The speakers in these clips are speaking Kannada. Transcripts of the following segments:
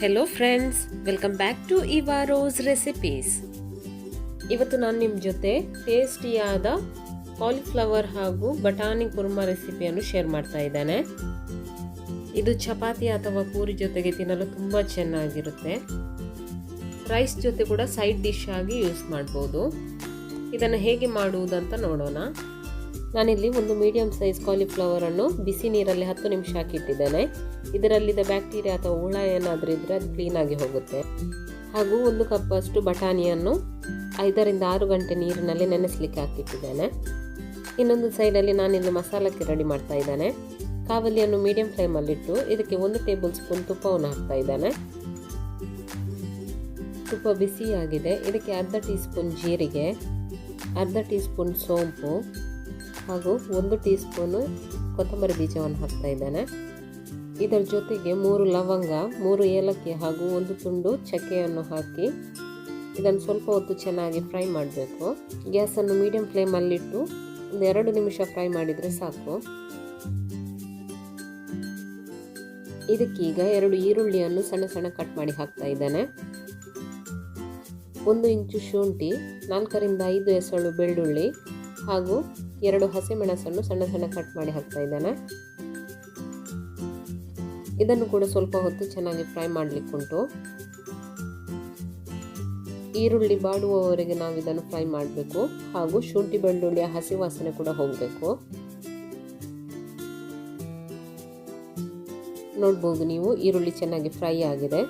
Hello friends, welcome back to ಇವಾರೋಸ್ ರೆಸಿಪೀಸ್. ಇವತ್ತು ನಾನು ನಿಮ್ಮ ಜೊತೆ ಟೇಸ್ಟಿಯಾದ ಕಾಲಿಫ್ಲವರ್ ಹಾಗೂ ಬಟಾಣಿ ಕುರ್ಮಾ ರೆಸಿಪಿಯನ್ನು ಶೇರ್ ಮಾಡ್ತಾ ಇದ್ದೇನೆ. ಇದು ಚಪಾತಿ ಅಥವಾ ಪೂರಿ ಜೊತೆಗೆ ತಿನ್ನಲು ತುಂಬ ಚೆನ್ನಾಗಿರುತ್ತೆ. ರೈಸ್ ಜೊತೆ ಕೂಡ ಸೈಡ್ ಡಿಶ್ ಆಗಿ ಯೂಸ್ ಮಾಡ್ಬೋದು. ಇದನ್ನು ಹೇಗೆ ಮಾಡುವುದಂತ ನೋಡೋಣ. ನಾನಿಲ್ಲಿ ಒಂದು ಮೀಡಿಯಂ ಸೈಜ್ ಕಾಲಿಫ್ಲವರ್ ಅನ್ನು ಬಿಸಿ ನೀರಲ್ಲಿ 10 ನಿಮಿಷ ಹಾಕಿಟ್ಟಿದ್ದೇನೆ. ಇದರಲ್ಲಿದ್ದ ಬ್ಯಾಕ್ಟೀರಿಯಾ ಅಥವಾ ಹುಳ ಏನಾದರೂ ಇದ್ದರೆ ಅದು ಕ್ಲೀನಾಗಿ ಹೋಗುತ್ತೆ. ಹಾಗೂ 1 ಕಪ್ ಅಷ್ಟು ಬಟಾಣಿಯನ್ನು 5 ರಿಂದ 6 ಗಂಟೆ ನೀರಿನಲ್ಲಿ ನೆನೆಸಲಿಕ್ಕೆ ಹಾಕಿಟ್ಟಿದ್ದೇನೆ. ಇನ್ನೊಂದು ಸೈಡಲ್ಲಿ ನಾನಿಲ್ಲಿ ಮಸಾಲಕ್ಕೆ ರೆಡಿ ಮಾಡ್ತಾ ಇದ್ದೇನೆ. ಕಾವಲಿಯನ್ನು ಮೀಡಿಯಂ ಫ್ಲೇಮಲ್ಲಿಟ್ಟು ಇದಕ್ಕೆ 1 ಟೇಬಲ್ ಸ್ಪೂನ್ ತುಪ್ಪವನ್ನು ಹಾಕ್ತಾ ಇದ್ದೇನೆ. ತುಪ್ಪ ಬಿಸಿಯಾಗಿದೆ. ಇದಕ್ಕೆ ಅರ್ಧ ಟೀ ಸ್ಪೂನ್ ಜೀರಿಗೆ, ಅರ್ಧ ಟೀ ಸ್ಪೂನ್ ಸೋಂಪು ಹಾಗೂ 1 ಟೀ ಸ್ಪೂನು ಕೊತ್ತಂಬರಿ ಬೀಜವನ್ನು ಹಾಕ್ತಾ ಇದ್ದೇನೆ. ಇದರ ಜೊತೆಗೆ 3 ಲವಂಗ, 3 ಏಲಕ್ಕಿ ಹಾಗೂ 1 ತುಂಡು ಚಕ್ಕೆಯನ್ನು ಹಾಕಿ ಇದನ್ನು ಸ್ವಲ್ಪ ಹೊತ್ತು ಚೆನ್ನಾಗಿ ಫ್ರೈ ಮಾಡಬೇಕು. ಗ್ಯಾಸನ್ನು ಮೀಡಿಯಂ ಫ್ಲೇಮಲ್ಲಿಟ್ಟು 2 ನಿಮಿಷ ಫ್ರೈ ಮಾಡಿದರೆ ಸಾಕು. ಇದಕ್ಕೀಗ 2 ಈರುಳ್ಳಿಯನ್ನು ಸಣ್ಣ ಸಣ್ಣ ಕಟ್ ಮಾಡಿ ಹಾಕ್ತಾ ಇದ್ದೇನೆ. 1 ಇಂಚು ಶುಂಠಿ, 4 ರಿಂದ 5 ಎಸಳು ಬೆಳ್ಳುಳ್ಳಿ ಹಾಗೂ 2 ಹಸಿಮೆಣಸನ್ನು ಸಣ್ಣ ಸಣ್ಣ ಕಟ್ ಮಾಡಿ ಹಾಕ್ತಾ ಇದ್ದೇನೆ. ಇದನ್ನು ಕೂಡ ಸ್ವಲ್ಪ ಹೊತ್ತು ಚೆನ್ನಾಗಿ ಫ್ರೈ ಮಾಡಲಿಕ್ಕುಂಟು. ಈರುಳ್ಳಿ ಬಾಡುವವರೆಗೆ ನಾವು ಇದನ್ನು ಫ್ರೈ ಮಾಡಬೇಕು ಹಾಗೂ ಶುಂಠಿ ಬೆಳ್ಳುಳ್ಳಿಯ ಹಸಿ ವಾಸನೆ ಕೂಡ ಹೋಗಬೇಕು. ನೋಡ್ಬೋದು ನೀವು, ಈರುಳ್ಳಿ ಚೆನ್ನಾಗಿ ಫ್ರೈ ಆಗಿದೆ.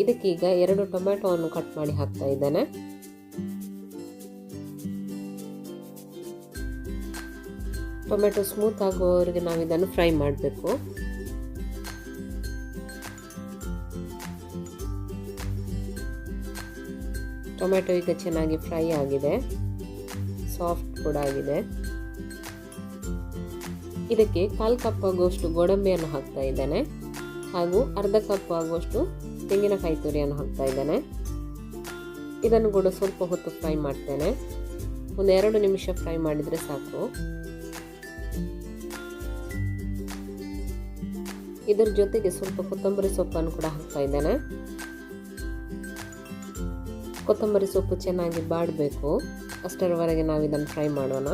ಇದಕ್ಕೀಗ 2 ಟೊಮ್ಯಾಟೊವನ್ನು ಕಟ್ ಮಾಡಿ ಹಾಕ್ತಾ ಇದ್ದೇನೆ. ಟೊಮೆಟೊ ಸ್ಮೂತ್ ಆಗುವವರೆಗೆ ನಾವು ಇದನ್ನು ಫ್ರೈ ಮಾಡಬೇಕು. ಟೊಮೆಟೊ ಈಗ ಚೆನ್ನಾಗಿ ಫ್ರೈ ಆಗಿದೆ, ಸಾಫ್ಟ್ ಕೂಡ ಆಗಿದೆ. ಇದಕ್ಕೆ 1/4 ಕಪ್ ಆಗುವಷ್ಟು ಗೋಡಂಬಿಯನ್ನು ಹಾಕ್ತಾ ಇದ್ದೇನೆ ಹಾಗೂ ಅರ್ಧ ಕಪ್ ಆಗುವಷ್ಟು ತೆಂಗಿನಕಾಯಿ ತುರಿಯನ್ನು ಹಾಕ್ತಾ ಇದ್ದೇನೆ. ಇದನ್ನು ಕೂಡ ಸ್ವಲ್ಪ ಹೊತ್ತು ಫ್ರೈ ಮಾಡ್ತೇನೆ. 2 ನಿಮಿಷ ಫ್ರೈ ಮಾಡಿದರೆ ಸಾಕು. ಇದರ ಜೊತೆಗೆ ಸ್ವಲ್ಪ ಕೊತ್ತಂಬರಿ ಸೊಪ್ಪನ್ನು ಕೂಡ ಹಾಕ್ತಾ ಇದ್ದೇನೆ. ಕೊತ್ತಂಬರಿ ಸೊಪ್ಪು ಚೆನ್ನಾಗಿ ಬಾಡಬೇಕು, ಅಷ್ಟರವರೆಗೆ ನಾವು ಇದನ್ನು ಫ್ರೈ ಮಾಡೋಣ.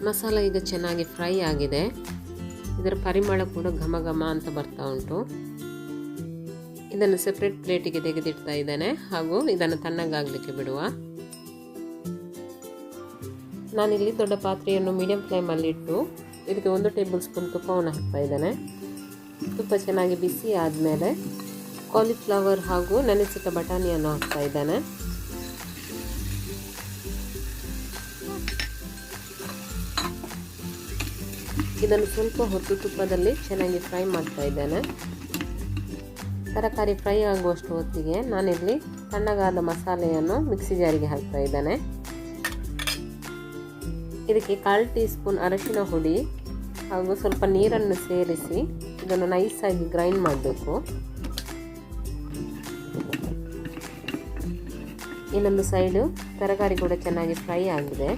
ಮಸಾಲ ಈಗ ಚೆನ್ನಾಗಿ ಫ್ರೈ ಆಗಿದೆ. ಇದರ ಪರಿಮಳ ಕೂಡ ಘಮ ಘಮ ಅಂತ ಬರ್ತಾ ಉಂಟು. ಇದನ್ನು ಸೆಪರೇಟ್ ಪ್ಲೇಟಿಗೆ ತೆಗೆದಿಡ್ತಾ ಇದ್ದೇನೆ ಹಾಗೂ ಇದನ್ನು ತಣ್ಣಗಾಗಲಿಕ್ಕೆ ಬಿಡುವ. ನಾನಿಲ್ಲಿ ದೊಡ್ಡ ಪಾತ್ರೆಯನ್ನು ಮೀಡಿಯಂ ಫ್ಲೇಮಲ್ಲಿ ಇಟ್ಟು ಇದಕ್ಕೆ 1 ಟೇಬಲ್ ಸ್ಪೂನ್ ತುಪ್ಪವನ್ನು ಹಾಕ್ತಾ ಇದ್ದೇನೆ. ತುಪ್ಪ ಚೆನ್ನಾಗಿ ಬಿಸಿ ಆದಮೇಲೆ ಕಾಲಿಫ್ಲವರ್ ಹಾಗೂ ನೆನೆಸಿಟ್ಟ ಬಟಾಣಿಯನ್ನು ಹಾಕ್ತಾ ಇದ್ದೇನೆ. ಇದನ್ನು ಸ್ವಲ್ಪ ಹೊತ್ತು ತುಪ್ಪದಲ್ಲಿ ಚೆನ್ನಾಗಿ ಫ್ರೈ ಮಾಡ್ತಾ ಇದ್ದೇನೆ. ತರಕಾರಿ ಫ್ರೈ ಆಗುವಷ್ಟು ಹೊತ್ತಿಗೆ ನಾನಿಲ್ಲಿ ತಣ್ಣಗಾದ ಮಸಾಲೆಯನ್ನು ಮಿಕ್ಸಿ ಜಾರಿಗೆ ಹಾಕ್ತಾ ಇದ್ದೇನೆ. ಇದಕ್ಕೆ 1/4 ಟೀ ಸ್ಪೂನ್ ಅರಿಶಿನ ಹುಡಿ ಹಾಗೂ ಸ್ವಲ್ಪ ನೀರನ್ನು ಸೇರಿಸಿ ಇದನ್ನು ನೈಸಾಗಿ ಗ್ರೈಂಡ್ ಮಾಡಬೇಕು. ಇನ್ನೊಂದು ಸೈಡು ತರಕಾರಿ ಕೂಡ ಚೆನ್ನಾಗಿ ಫ್ರೈ ಆಗಿದೆ.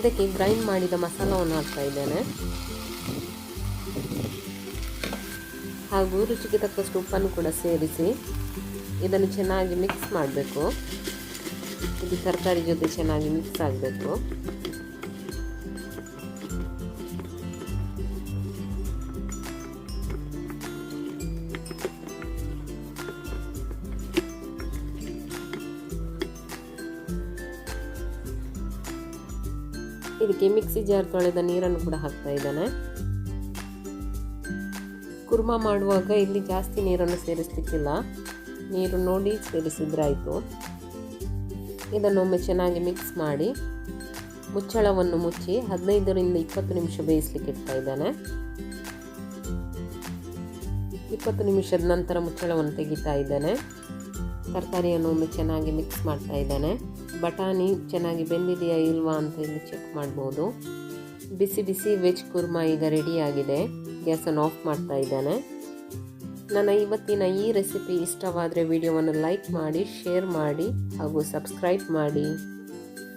ಇದಕ್ಕೆ ಗ್ರೈಂಡ್ ಮಾಡಿದ ಮಸಾಲವನ್ನು ಹಾಕ್ತಾ ಇದ್ದೇನೆ ಹಾಗೂ ರುಚಿಗೆ ತಕ್ಕಷ್ಟು ಉಪ್ಪನ್ನು ಕೂಡ ಸೇರಿಸಿ ಇದನ್ನು ಚೆನ್ನಾಗಿ ಮಿಕ್ಸ್ ಮಾಡಬೇಕು. ಇದು ತರಕಾರಿ ಜೊತೆ ಚೆನ್ನಾಗಿ ಮಿಕ್ಸ್ ಆಗಬೇಕು. ಇದಕ್ಕೆ ಮಿಕ್ಸಿ ಜಾರ್ ತೊಳೆದ ನೀರನ್ನು ಕೂಡ ಹಾಕ್ತಾ ಇದ್ದೇನೆ. ಕುರ್ಮಾ ಮಾಡುವಾಗ ಇಲ್ಲಿ ಜಾಸ್ತಿ ನೀರನ್ನು ಸೇರಿಸಲಿಕ್ಕಿಲ್ಲ, ನೀರು ನೋಡಿ ಸೇರಿಸಿದ್ರೆ ಆಯಿತು. ಇದನ್ನೊಮ್ಮೆ ಚೆನ್ನಾಗಿ ಮಿಕ್ಸ್ ಮಾಡಿ ಮುಚ್ಚಳವನ್ನು ಮುಚ್ಚಿ 15 ರಿಂದ 20 ನಿಮಿಷ ಬೇಯಿಸಲಿಕ್ಕೆ ಇಡ್ತಾ ಇದ್ದೇನೆ. 20 ನಿಮಿಷದ ನಂತರ ಮುಚ್ಚಳವನ್ನು ತೆಗಿತಾ ಇದ್ದೇನೆ. ತರಕಾರಿಯನ್ನು ಒಮ್ಮೆ ಚೆನ್ನಾಗಿ ಮಿಕ್ಸ್ ಮಾಡ್ತಾ ಇದ್ದೇನೆ. ಬಟಾಣಿ ಚೆನ್ನಾಗಿ ಬೆಂದಿದೆಯಾ ಇಲ್ವಾ ಅಂತ ಇಲ್ಲಿ ಚೆಕ್ ಮಾಡ್ಬೋದು. ಬಿಸಿ ಬಿಸಿ ವೆಜ್ ಕುರ್ಮಾ ಈಗ ರೆಡಿಯಾಗಿದೆ. ಗ್ಯಾಸನ್ನು ಆಫ್ ಮಾಡ್ತಾ ಇದ್ದೇನೆ. ನನ್ನ ಇವತ್ತಿನ ಈ ರೆಸಿಪಿ ಇಷ್ಟವಾದರೆ ವಿಡಿಯೋವನ್ನು ಲೈಕ್ ಮಾಡಿ, ಶೇರ್ ಮಾಡಿ ಹಾಗೂ ಸಬ್ಸ್ಕ್ರೈಬ್ ಮಾಡಿ.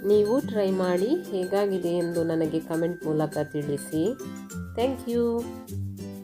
ನೀವು ಟ್ರೈ ಮಾಡಿ ಹೇಗಾಗಿದೆ ಎಂದು ನನಗೆ ಕಮೆಂಟ್ ಮೂಲಕ ತಿಳಿಸಿ. Thank you.